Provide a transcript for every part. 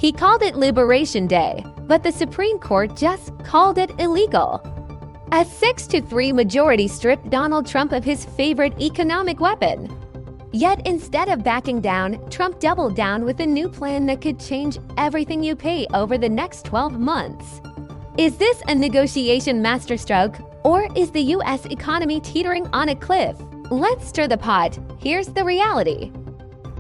He called it Liberation Day, but the Supreme Court just called it illegal. A 6-3 majority stripped Donald Trump of his favorite economic weapon. Yet instead of backing down, Trump doubled down with a new plan that could change everything you pay over the next 12 months. Is this a negotiation masterstroke, or is the U.S. economy teetering on a cliff? Let's stir the pot. Here's the reality.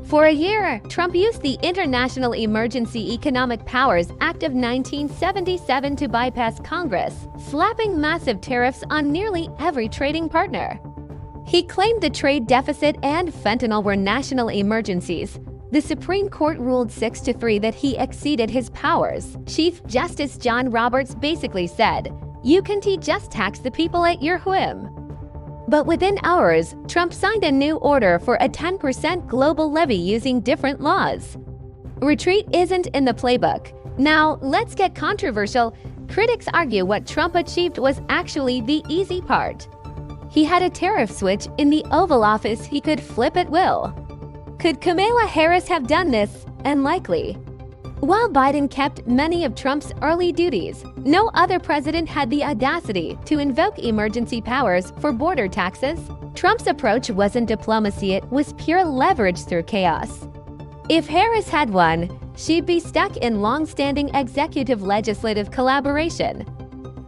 For a year, Trump used the International Emergency Economic Powers Act of 1977 to bypass Congress, slapping massive tariffs on nearly every trading partner. He claimed the trade deficit and fentanyl were national emergencies. The Supreme Court ruled 6-3 that he exceeded his powers. Chief Justice John Roberts basically said, "You can just tax the people at your whim." But within hours, Trump signed a new order for a 10% global levy using different laws. Retreat isn't in the playbook. Now, let's get controversial. Critics argue what Trump achieved was actually the easy part. He had a tariff switch in the Oval Office he could flip at will. Could Kamala Harris have done this? Unlikely. While Biden kept many of Trump's early duties, no other president had the audacity to invoke emergency powers for border taxes. Trump's approach wasn't diplomacy, it was pure leverage through chaos. If Harris had won, she'd be stuck in long-standing executive-legislative collaboration.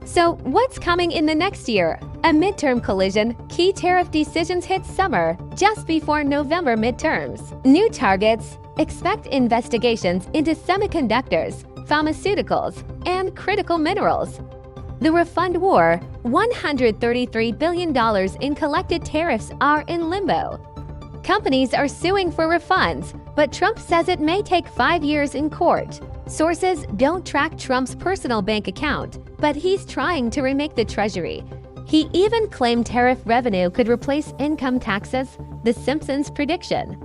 So what's coming in the next year? A midterm collision, key tariff decisions hit summer, just before November midterms. New targets, expect investigations into semiconductors, pharmaceuticals, and critical minerals. The refund war, $133 billion in collected tariffs are in limbo. Companies are suing for refunds, but Trump says it may take 5 years in court. Sources don't track Trump's personal bank account, but he's trying to remake the Treasury. He even claimed tariff revenue could replace income taxes, The Simpsons prediction.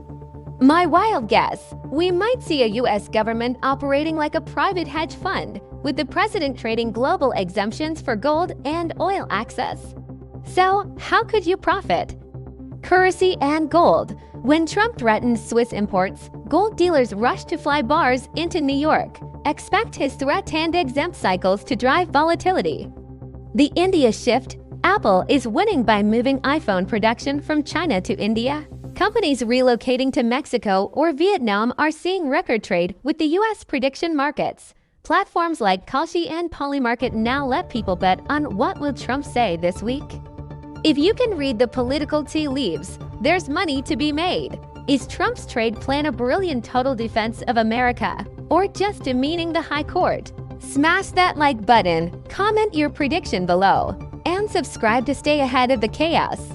My wild guess, we might see a U.S. government operating like a private hedge fund, with the president trading global exemptions for gold and oil access. So, how could you profit? Currency and gold. When Trump threatened Swiss imports, gold dealers rushed to fly bars into New York. Expect his threat and exempt cycles to drive volatility. The India shift. Apple is winning by moving iPhone production from China to India. Companies relocating to Mexico or Vietnam are seeing record trade with the U.S. prediction markets. Platforms like Kalshi and Polymarket now let people bet on what will Trump say this week. If you can read the political tea leaves, there's money to be made. Is Trump's trade plan a brilliant total defense of America, or just demeaning the high court? Smash that like button, comment your prediction below, and subscribe to stay ahead of the chaos.